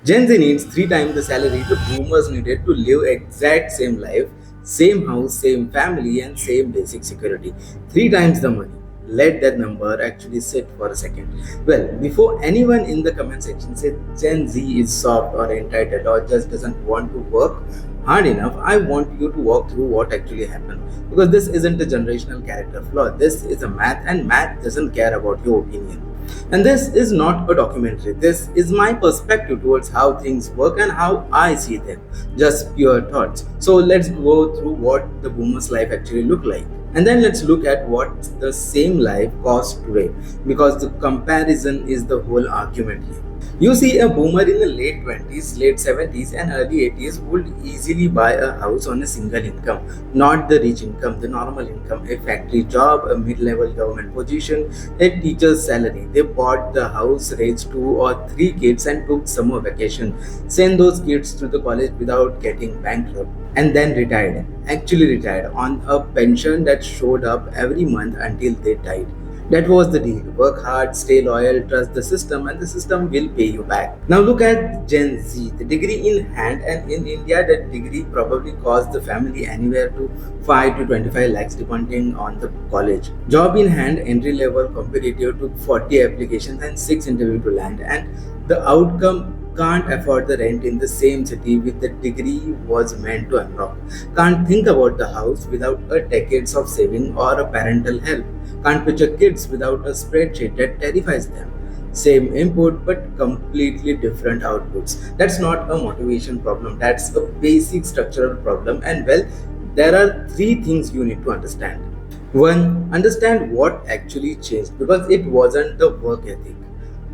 Gen Z needs three times the salary the boomers needed to live exact same life, same house, same family, and same basic security. Three times the money. Let that number actually sit for a second. Well, before anyone in the comment section says Gen Z is soft or entitled or just doesn't want to work hard enough, I want you to walk through what actually happened. Because this isn't a generational character flaw. This is a math, and math doesn't care about your opinion. And this is not a documentary. This is my perspective towards how things work and how I see them. Just pure thoughts. So let's go through what the boomer's life actually looked like. And then let's look at what the same life costs today. Because the comparison is the whole argument here. You see, a boomer in the late 20s, late 70s, and early 80s would easily buy a house on a single income, not the rich income, the normal income, a factory job, a mid level government position, a teacher's salary. They bought the house, raised two or three kids, and took summer vacation, sent those kids to the college without getting bankrupt, and then retired. Actually, retired on a pension that showed up every month until they died. That was the deal. Work hard, stay loyal, trust the system, and the system will pay you back. Now look at Gen Z. The degree in hand, and in India, that degree probably cost the family anywhere to 5 to 25 lakhs depending on the college. Job in hand, entry level, competitive, took 40 applications and 6 interviews to land, and the outcome can't afford the rent in the same city with the degree was meant to unlock. Can't think about the house without a decades of saving or a parental help. Can't picture kids without a spreadsheet that terrifies them. Same input but completely different outputs. That's not a motivation problem, that's a basic structural problem. And well, there are three things you need to understand. One, understand what actually changed because it wasn't the work ethic.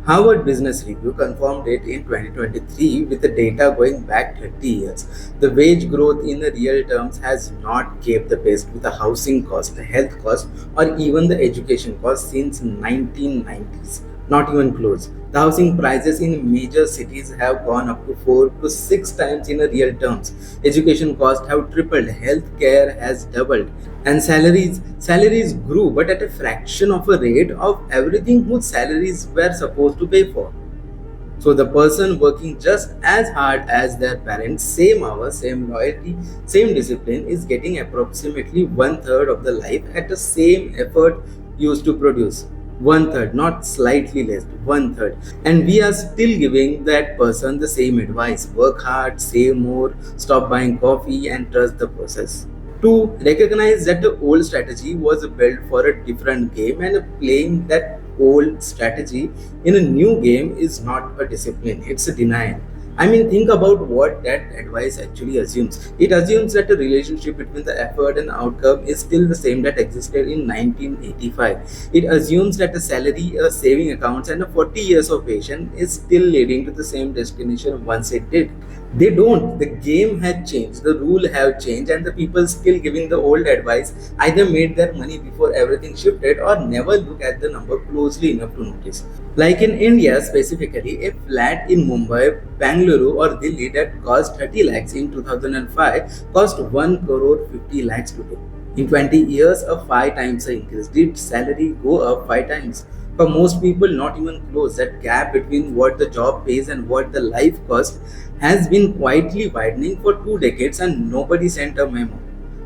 Harvard Business Review confirmed it in 2023 with the data going back 30 years. The wage growth in the real terms has not kept the pace with the housing cost, the health cost, or even the education cost since 1990s. Not even close. The housing prices in major cities have gone up to 4 to 6 times in a real terms. Education costs have tripled, healthcare has doubled, and salaries grew but at a fraction of a rate of everything whose salaries were supposed to pay for. So the person working just as hard as their parents, same hours, same loyalty, same discipline, is getting approximately one third of the life at the same effort used to produce. One third, not slightly less, one third. And we are still giving that person the same advice: work hard, save more, stop buying coffee, and trust the process. Two, recognize that the old strategy was built for a different game, and playing that old strategy in a new game is not a discipline, it's a denial. I mean, think about what that advice actually assumes. It assumes that the relationship between the effort and outcome is still the same that existed in 1985. It assumes that a salary, a saving accounts, and a 40 years of patience is still leading to the same destination once it did. They don't. The game had changed, the rule have changed, and the people still giving the old advice either made their money before everything shifted or never look at the number closely enough to notice. Like in India specifically, a flat in Mumbai, Bangalore, or Delhi that cost 30 lakhs in 2005 cost 1 crore 50 lakhs today. In 20 years, a 5 times the increase. Did salary go up 5 times? For most people, not even close. That gap between what the job pays and what the life cost has been quietly widening for 2 decades and nobody sent a memo.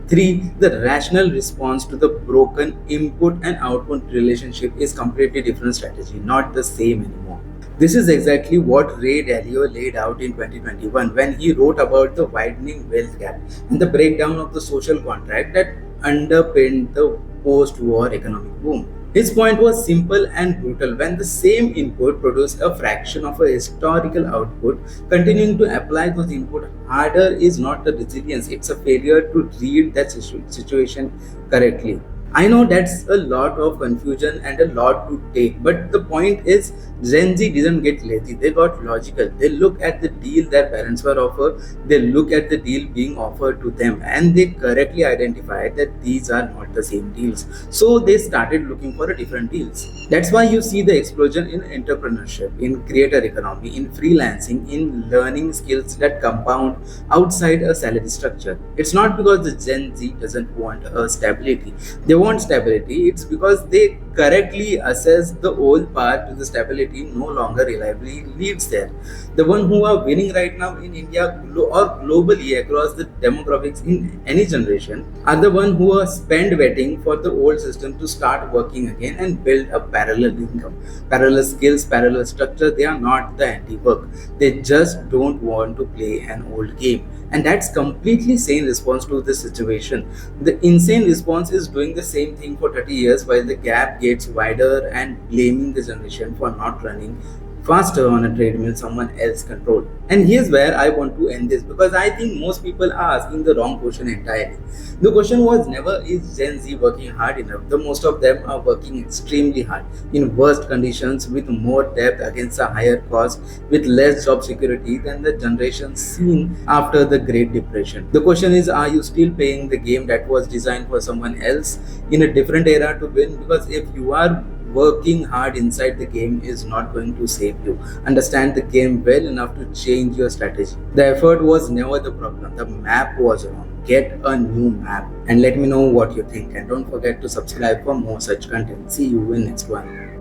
3. The rational response to the broken input and output relationship is completely different strategy, not the same anymore. This is exactly what Ray Dalio laid out in 2021 when he wrote about the widening wealth gap and the breakdown of the social contract that underpinned the post-war economic boom. His point was simple and brutal. When the same input produced a fraction of a historical output, continuing to apply those input harder is not a resilience, it's a failure to read that situation correctly. I know that's a lot of confusion and a lot to take, but the point is Gen Z didn't get lazy, they got logical. They look at the deal their parents were offered, they look at the deal being offered to them, and they correctly identified that these are not the same deals. So they started looking for a different deals. That's why you see the explosion in entrepreneurship, in creator economy, in freelancing, in learning skills that compound outside a salary structure. It's not because the Gen Z doesn't want a stability. They want stability. It's because they correctly assess the old path to the stability no longer reliably leads there. The one who are winning right now in India or globally across the demographics in any generation are the one who are spend waiting for the old system to start working again and build a parallel income, parallel skills, parallel structure. They are not the anti-work. They just don't want to play an old game. And that's completely sane response to the situation. The insane response is doing the same thing for 30 years while the gap gets wider and blaming the generation for not running faster on a treadmill someone else controlled. And here's where I want to end this, because I think most people are asking the wrong question entirely. The question was never, is Gen Z working hard enough? The most of them are working extremely hard in worst conditions, with more debt against a higher cost, with less job security than the generation seen after the Great Depression. The question is, are you still playing the game that was designed for someone else in a different era to win? Because if you are, working hard inside the game is not going to save you. Understand the game well enough to change your strategy. The effort was never the problem, the map was wrong. Get a new map and let me know what you think. And don't forget to subscribe for more such content. See you in next one.